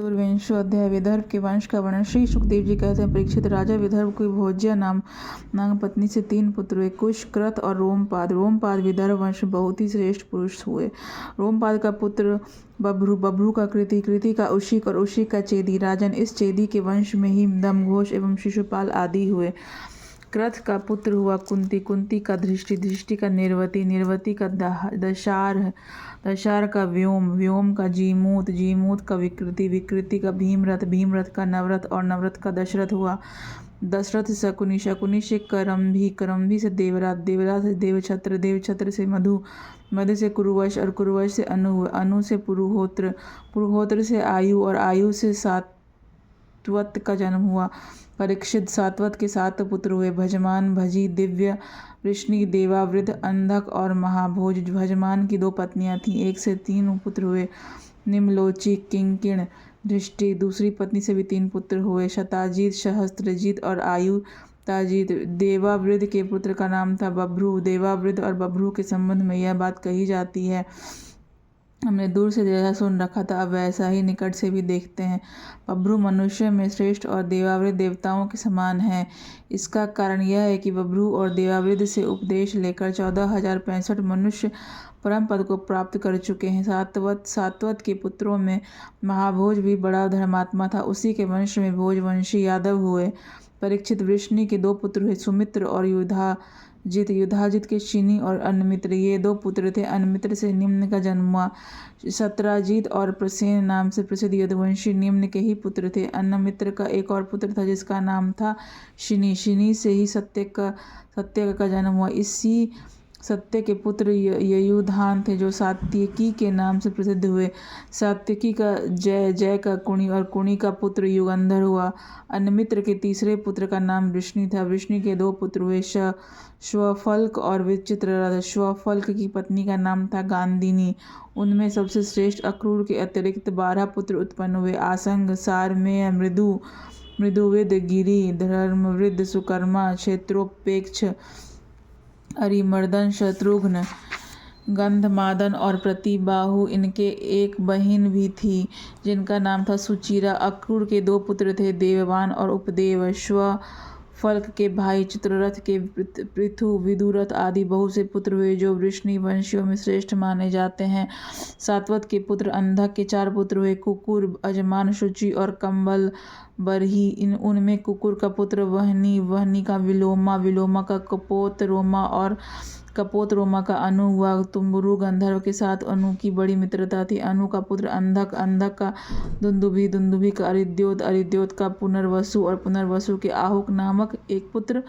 चतुर्विंशो अध्याय विदर्भ के वंश का वर्णन। श्री सुखदेव जी कहते हैं, परीक्षित राजा विदर्भ की भोज्या नाम पत्नी से 3 पुत्र हुए, कुश, कृत और रोमपाद। रोमपाद विदर्भ वंश में बहुत ही श्रेष्ठ पुरुष हुए। रोमपाद का पुत्र बभ्रू, बभ्रू का कृति, कृति का उशिक और उशिक का चेदी। राजन, इस चेदी के वंश में ही दमघोष एवं शिशुपाल आदि हुए। कृत का पुत्र हुआ कुंती, कुंती का धृष्टि, धृष्टि का निर्वती, निर्वती का दशार, दशार का व्योम, व्योम का जीमूत, जीमूत का विकृति, विकृति का भीमरथ, भीमरथ का नवरथ और नवरथ का दशरथ हुआ। दशरथ से शकुनी, शकुनी से करम्भी, करम्भी से देवरात, देवरात से देवछत्र, देवछत्र से मधु, मधु से कुरुवश और कुरुवश से अनु हुआ। अनु से पुरुहोत्र, पुरुहोत्र से आयु और आयु से सात्वत का जन्म हुआ। परीक्षित सात्वत के 7 पुत्र हुए, भजमान, भजी, दिव्य, वृष्णि, देवावृद्ध, अंधक और महाभोज। भजमान की 2 पत्नियां थीं, एक से 3 पुत्र हुए, निम्लोची, किंकिण, दृष्टि। दूसरी पत्नी से भी 3 पुत्र हुए, शताजीत, सहस्त्रजीत और आयुताजीत। देवावृद्ध के पुत्र का नाम था बभ्रू। देवावृद्ध और बभ्रू के संबंध में यह बात कही जाती है, हमने दूर से जैसा सुन रखा था अब वैसा ही निकट से भी देखते हैं। बभ्रू मनुष्य में श्रेष्ठ और देवावृद्ध देवताओं के समान है। इसका कारण यह है कि बभ्रू और देवावृद्ध से उपदेश लेकर 14,065 मनुष्य परम पद को प्राप्त कर चुके हैं। सात्वत के पुत्रों में महाभोज भी बड़ा धर्मात्मा था, उसी के वंश में भोजवंशी यादव हुए। परीक्षित वृष्णि के 2 पुत्र हुए, सुमित्र और युधाजित। युधाजित के शिनी और अन्नमित्र, ये 2 पुत्र थे। अन्नमित्र से निम्न का जन्म हुआ। सत्राजित और प्रसेन नाम से प्रसिद्ध यदुवंशी निम्न के ही पुत्र थे। अन्नमित्र का एक और पुत्र था जिसका नाम था शिनी, शिनी से ही सत्य का जन्म हुआ। इसी सत्य के पुत्र ययुधान थे जो सात्यकी के नाम से प्रसिद्ध हुए। सात्यकी का जय, जय का कुणी और कुणी का पुत्र युगंधर हुआ। अन्नमित्र के तीसरे पुत्र का नाम वृष्णि था। वृष्णि के 2 पुत्र हुए, श्वफल्क और विचित्ररथ। श्वफल्क की पत्नी का नाम था गांधिनी। उनमें सबसे श्रेष्ठ अक्रूर के अतिरिक्त 12 पुत्र उत्पन्न हुए, आसंग, सारमेय, मृदुविद, गिरि, धर्मवृद्ध, सुकर्मा, क्षेत्रोपेक्ष, अरिमर्दन, शत्रुघ्न, गंधमादन और प्रतिबाहु। इनके एक बहिन भी थी जिनका नाम था सुचिरा। अक्रूर के 2 पुत्र थे, देववान और उपदेव। श्वफल्क के भाई चित्ररथ के पृथु, विदुरथ आदि बहुत से पुत्र हुए जो वृष्णि वंशियों में श्रेष्ठ माने जाते हैं। सात्वत के पुत्र अंधक के 4 पुत्र हुए, कुकुर, अजमान, शुचि और कंबल बरही। उनमें कुकुर का पुत्र वहनी, वहनी का विलोमा, विलोमा का कपोत रोमा और कपोत रोमा का अनु हुआ। तुम्बुरु गंधर्व के साथ अनु की बड़ी मित्रता थी। अनु का पुत्र अंधक, अंधक का दुंदुभि, दुंदुभि का अरिद्योत, अरिद्योत का पुनर्वसु और पुनर्वसु के आहुक नामक एक पुत्र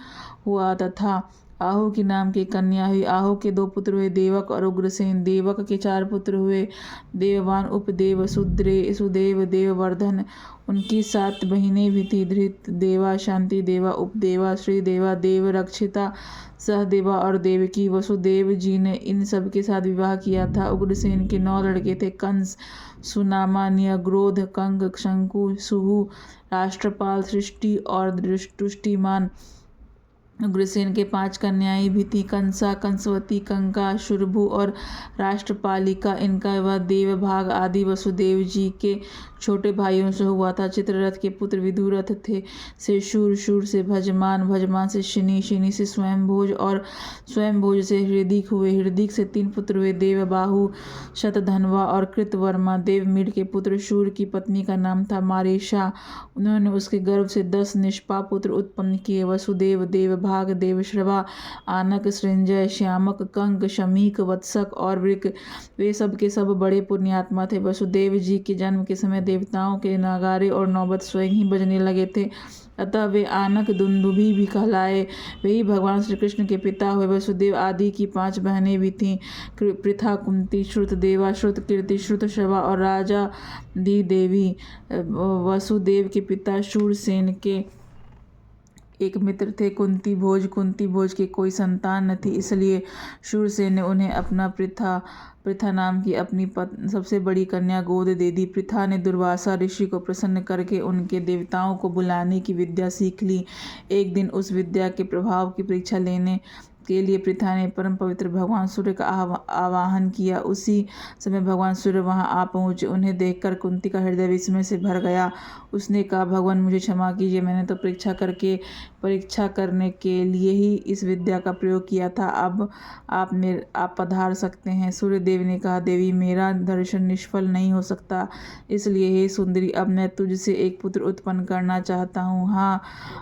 हुआ तथा आहु की नाम की कन्या हुई। आहु के 2 पुत्र हुए, देवक और उग्रसेन। देवक के 4 पुत्र हुए, देववान, उपदेव, सुदेव, देववर्धन। उनकी 7 बहिनें भी थी, धृत देवा, शांति देवा, उपदेवा, श्रीदेवा, देवरक्षिता, सहदेवा और देवकी। वसुदेव जी ने इन सब के साथ विवाह किया था। उग्रसेन के 9 लड़के थे, कंस, सुनामा, न्यग्रोध, कंग, शंकु, सुहु, राष्ट्रपाल, सृष्टि और तुष्टिमान। उग्रसेन के 5 कन्याएं भी थी, कंसा, कंसवती, कंका, शुरभु और राष्ट्रपालिका। इनका विवाह देवभाग आदि वसुदेव जी के छोटे भाइयों से हुआ था। चित्ररथ के पुत्र विदुरथ थे, से शूर, शूर से भजमान, भजमान से शिनी, शिनी से स्वयंभोज और स्वयंभोज से हृदिक हुए। हृदिक से 3 पुत्र हुए, देवबाहु, शतधन्वा और कृतवर्मा। देवमीढ़ के पुत्र शूर की पत्नी का नाम था मारीषा। उन्होंने उसके गर्भ से 10 निष्पाप पुत्र उत्पन्न किए, वसुदेव, देवभाग, देवश्रवा, आनक, सृंजय, श्यामक, कंक, शमीक, वत्सक और वृक। वे सब के सब बड़े पुण्यात्मा थे। वसुदेव जी के जन्म के समय देवताओं के नगारे और नौबत स्वयं ही बजने लगे थे, अतः वे आनक दुंदुभि भी कहलाए। वे ही भगवान श्री कृष्ण के पिता हुए। वसुदेव आदि की 5 बहनें भी थीं, पृथा, कुंती, श्रुत, देवा, श्रुत, कीर्ति, श्रुत, श्रवा और राजा दी देवी। वसुदेव के पिता शूरसेन के एक मित्र थे, कुंती भोज। कुंती भोज के कोई संतान न थी, इसलिए शूरसेन ने उन्हें अपना पृथा नाम की अपनी सबसे बड़ी कन्या गोद दे दी। पृथा ने दुर्वासा ऋषि को प्रसन्न करके उनके देवताओं को बुलाने की विद्या सीख ली। एक दिन उस विद्या के प्रभाव की परीक्षा लेने के लिए पृथा ने परम पवित्र भगवान सूर्य का आवाहन किया। उसी समय भगवान सूर्य वहां आ पहुंचे। उन्हें देखकर कुंती का हृदय विस्मय से भर गया। उसने कहा, भगवान मुझे क्षमा कीजिए, मैंने तो परीक्षा करने के लिए ही इस विद्या का प्रयोग किया था। अब आप पधार सकते हैं। सूर्य देव ने कहा, देवी मेरा दर्शन निष्फल नहीं हो सकता, इसलिए हे सुंदरी अब मैं तुझसे एक पुत्र उत्पन्न करना चाहता हूँ। हाँ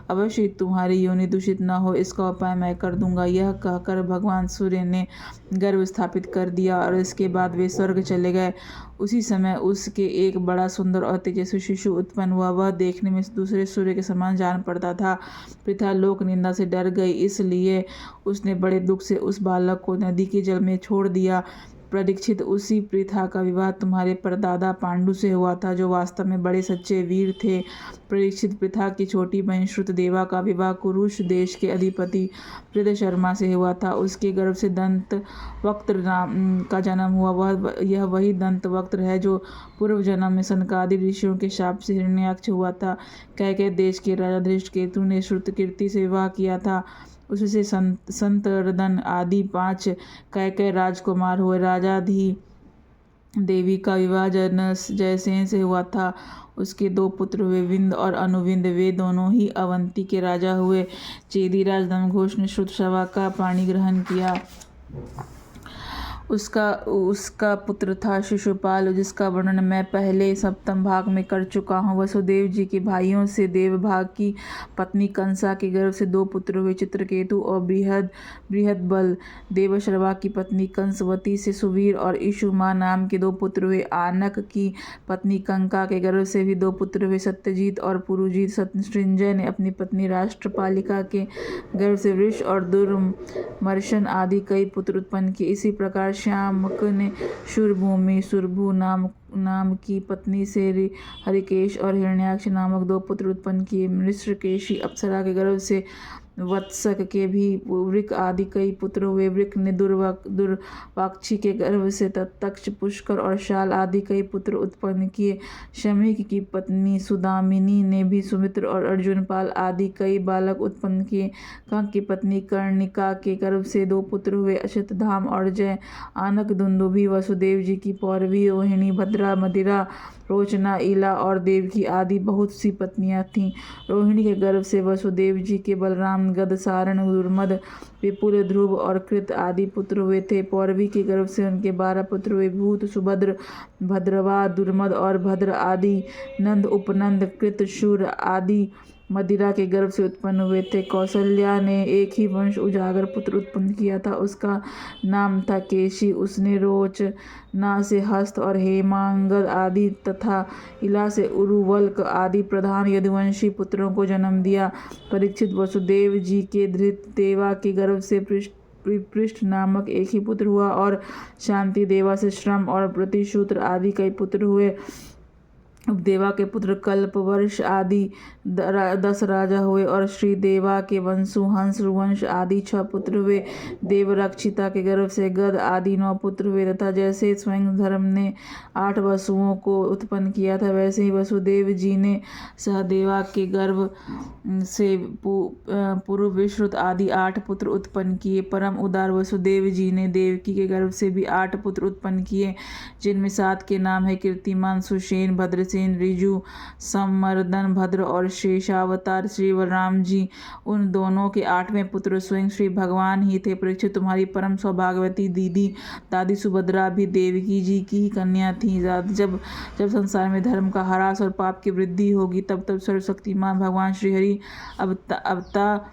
अवश्य तुम्हारी योनि दूषित न हो, इसका उपाय मैं कर दूंगा। यह कहकर भगवान सूर्य ने गर्भ स्थापित कर दिया और इसके बाद वे स्वर्ग चले गए। उसी समय उसके एक बड़ा सुंदर और तेजस्वी शिशु उत्पन्न हुआ। वह देखने में दूसरे सूर्य के समान जान पड़ता था। पृथा लोक निंदा से डर गई, इसलिए उसने बड़े दुख से उस बालक को नदी के जल में छोड़ दिया। परीक्षित, उसी पृथा का विवाह तुम्हारे परदादा पांडु से हुआ था, जो वास्तव में बड़े सच्चे वीर थे। परीक्षित, पृथा की छोटी बहन श्रुतदेवा का विवाह कुरुष देश के अधिपति पृथशर्मा से हुआ था। उसके गर्भ से दंतवक्त्र नाम का जन्म हुआ। यह वही दंतवक्त्र है जो पूर्व जन्म में सनकादि ऋषियों के शाप से हिरण्याक्ष हुआ था। कैकेय देश के राजा धृष्टकेतु ने श्रुतकीर्ति से विवाह किया था। उससे संतर्दन आदि 5 कैकेय राजकुमार हुए। राजाधि देवी का विवाह जयसेन से हुआ था। उसके 2 पुत्र हुए, विंद और अनुविंद। वे दोनों ही अवंती के राजा हुए। चेदीराज दमघोष ने श्रुतशवा का पाणी ग्रहण किया। उसका पुत्र था शिशुपाल, जिसका वर्णन मैं पहले सप्तम भाग में कर चुका हूँ। वसुदेव जी के भाइयों से देवभाग की पत्नी कंसा के गर्भ से 2 पुत्र हुए, चित्रकेतु और बृहदबल। देवश्रवा की पत्नी कंसवती से सुवीर और इशुमा नाम के 2 पुत्र हुए। आनक की पत्नी कंका के गर्भ से भी 2 पुत्र हुए, सत्यजीत और पुरुजीत। सृंजय ने अपनी पत्नी राष्ट्रपालिका के गर्भ से वृष और दुर्मर्शन आदि कई पुत्र उत्पन्न किए। इसी प्रकार श्यामक ने शूरभूमि सुरभु नाम की पत्नी से हरिकेश और हिरण्याक्ष नामक 2 पुत्र उत्पन्न किए। मृषकेशी अप्सरा के गर्भ से वत्सक के भी वृक आदि कई पुत्र हुए। वृक ने दुर्वाक्षी के गर्भ से तत्तक्ष, पुष्कर और शाल आदि कई पुत्र उत्पन्न किए। शमीक की पत्नी सुदामिनी ने भी सुमित्र और अर्जुनपाल आदि कई बालक उत्पन्न किए। कंक की पत्नी कर्णिका के गर्भ से 2 पुत्र हुए, अश्वत्थामा और जय। आनक दुंदुभि वसुदेव जी की पौरवी, रोहिणी, भद्रा, मदिरा, रोचना, इला और देवकी आदि बहुत सी पत्नियां थीं। रोहिणी के गर्भ से वसुदेव जी के बलराम, गद, सारण, दुर्मद, विपुल, ध्रुव और कृत आदि पुत्र हुए थे। पौरवी के गर्भ से उनके 12 पुत्र हुए, भूत, सुभद्र, भद्रवा, दुर्मद और भद्र आदि। नंद, उपनंद, कृत, शूर आदि मदिरा के गर्भ से उत्पन्न हुए थे। कौसल्या ने एक ही वंश उजागर पुत्र उत्पन्न किया था। उसका नाम था केशी। उसने रोचना से हस्त और हेमांगद आदि तथा इला से उरुवल्क आदि प्रधान यदुवंशी पुत्रों को जन्म दिया। परीक्षित, वसुदेव जी के धृतदेवा के गर्भ से पृष्ठ नामक एक ही पुत्र हुआ और शांति देवा से श्रम और प्रतिशूत्र आदि कई पुत्र हुए। उपदेवा के पुत्र कल्पवर्ष आदि 10 राजा हुए और श्रीदेवा के वंशु हंस, रुवंश आदि 6 पुत्र हुए। देवरक्षिता के गर्भ से गद आदि 9 पुत्र हुए तथा जैसे स्वयं धर्म ने 8 वसुओं को उत्पन्न किया था, वैसे ही वसुदेव जी ने सहदेवा के गर्भ से पुरुविश्रुत आदि 8 पुत्र उत्पन्न किए। परम उदार वसुदेव जी ने देवकी के गर्भ से भी 8 पुत्र उत्पन्न किए, जिनमें 7 के नाम है कीर्तिमान, सुषेण, भद्रसेन, ऋजु, संमर्दन, भद्र और शेषावतार। श्री बलराम जी उन दोनों के 8वें पुत्र स्वयं श्री भगवान ही थे। परीक्षित, तुम्हारी परम सौभाग्यवती दीदी दादी सुभद्रा भी देवकी जी की ही कन्या थी। जब संसार में धर्म का ह्रास और पाप की वृद्धि होगी, तब सर्वशक्तिमान भगवान श्रीहरि अवतार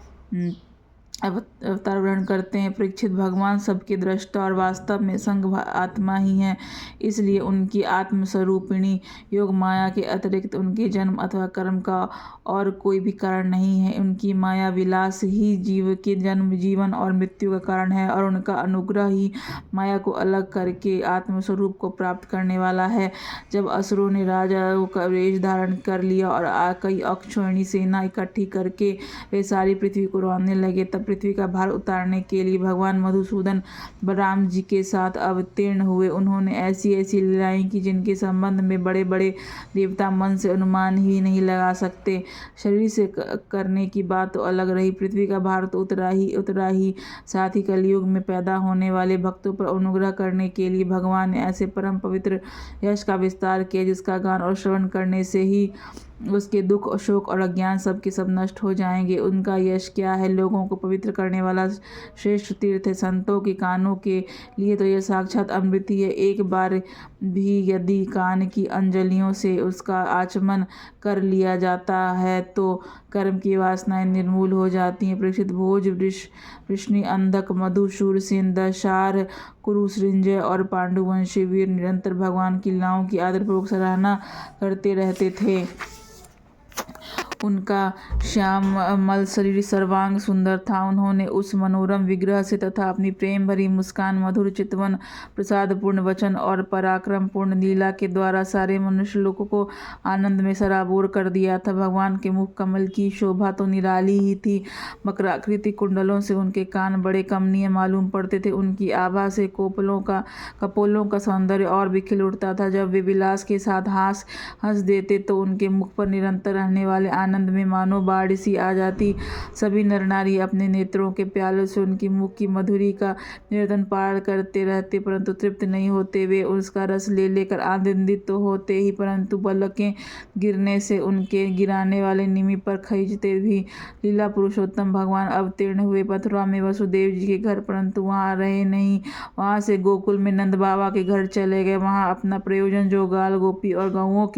ग्रहण करते हैं। परीक्षित, भगवान सबके दृष्टा और वास्तव में संग आत्मा ही हैं, इसलिए उनकी आत्मस्वरूपिणी योग माया के अतिरिक्त उनके जन्म अथवा कर्म का और कोई भी कारण नहीं है। उनकी माया विलास ही जीव के जन्म, जीवन और मृत्यु का कारण है और उनका अनुग्रह ही माया को अलग करके आत्मस्वरूप को प्राप्त करने वाला है। जब असुरों ने राजाओं का वेश धारण कर लिया और कई अक्षौहिणी सेना इकट्ठी करके वे सारी पृथ्वी को रौंदने लगे, तब पृथ्वी का भार उतारने के लिए भगवान मधुसूदन बलराम जी के साथ अवतीर्ण हुए। उन्होंने ऐसी ऐसी लीलाएं की जिनके संबंध में बड़े बड़े देवता मन से अनुमान ही नहीं लगा सकते। शरीर से करने की बात तो अलग रही, पृथ्वी का भार तो उतरा ही। साथ ही कलयुग में पैदा होने वाले भक्तों पर अनुग्रह करने के लिए भगवान ने ऐसे परम पवित्र यश का विस्तार किया जिसका गान और श्रवण करने से ही उसके दुख, शोक और अज्ञान सब के सब नष्ट हो जाएंगे। उनका यश क्या है? लोगों को पवित्र करने वाला श्रेष्ठ तीर्थ है। संतों के कानों के लिए तो यह साक्षात अमृत ही है। एक बार भी यदि कान की अंजलियों से उसका आचमन कर लिया जाता है तो कर्म की वासनाएं निर्मूल हो जाती हैं। परीक्षित, भोज, वृष्णि, अंधक, मधु, शूरसेन, दशार, कुरु, सृंजय और पांडुवंशी वीर निरंतर भगवान की लीलाओं की आदरपूर्वक सराहना करते रहते थे। उनका श्यामल शरीर सर्वांग सुंदर था। उन्होंने उस मनोरम विग्रह से तथा अपनी प्रेम भरी मुस्कान, मधुर चितवन, प्रसादपूर्ण वचन और पराक्रम पूर्ण लीला के द्वारा सारे मनुष्य लोगों को आनंद में सराबोर कर दिया था। भगवान के मुख कमल की शोभा तो निराली ही थी। मकराकृति कुंडलों से उनके कान बड़े कमनीय मालूम पड़ते थे। उनकी आभा से कपोलों का सौंदर्य और भी खिल उठता था। जब वे विलास के साथ हंस देते तो उनके मुख पर निरंतर रहने वाले आनंद में मानो बाढ़ सी आ जाती। सभी नर नारी अपने नेत्रों के प्यालों से उनकी मुख की मधुरी का निरंतर पान करते रहते, परंतु तृप्त नहीं होते। वे उसका रस ले लेकर आनंदित तो होते ही, परंतु पलकें गिरने से उनके गिराने वाले निमि पर खींचते भी। लीला पुरुषोत्तम भगवान अवतीर्ण हुए मथुरा में वसुदेव जी के घर, परंतु वहाँ रहे नहीं। वहाँ से गोकुल में नंद बाबा के घर चले गए। वहाँ अपना प्रयोजन जो गाल, गोपी और गौओं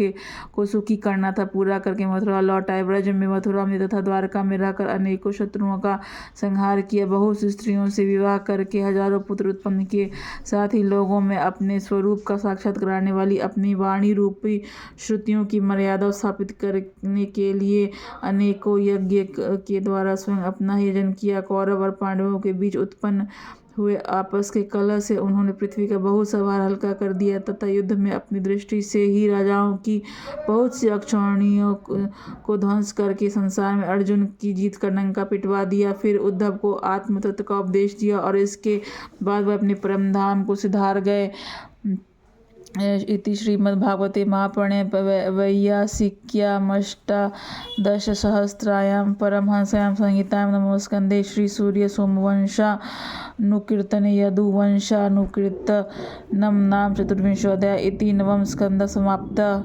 को सुखी करना था, पूरा करके मथुरा लौट आए। ब्रज में, मथुरा में तथा द्वारका में रहकर अनेकों शत्रुओं का संहार किया। बहुत सी स्त्रियों से विवाह करके हजारों पुत्र उत्पन्न किए। साथ ही लोगों में अपने स्वरूप का साक्षात कराने वाली अपनी वाणी रूपी श्रुतियों की मर्यादा स्थापित करने के लिए अनेकों यज्ञ के द्वारा स्वयं अपना ही यजन किया। कौरव और पांडवों के बीच उत्पन्न हुए आपस के कलह से उन्होंने पृथ्वी का बहुत सा भार हल्का कर दिया तथा युद्ध में अपनी दृष्टि से ही राजाओं की बहुत सी अक्षौहिणियों को ध्वंस करके संसार में अर्जुन की जीत कर डंका पिटवा दिया। फिर उद्धव को आत्म तत्व का उपदेश दिया और इसके बाद वह अपने परम धाम को सिधार गए। इति श्रीमद्भागवते महापुराणे वैयासिक्यामष्टादशसहस्रायां परमहंस्यां संहितायां नवमस्कन्धे श्रीसूर्यसोमवंशानुकीर्तने यदुवंशानुकीर्तनं नाम चतुर्विंशोऽध्यायः। इति नवमः स्कन्धः समाप्तः।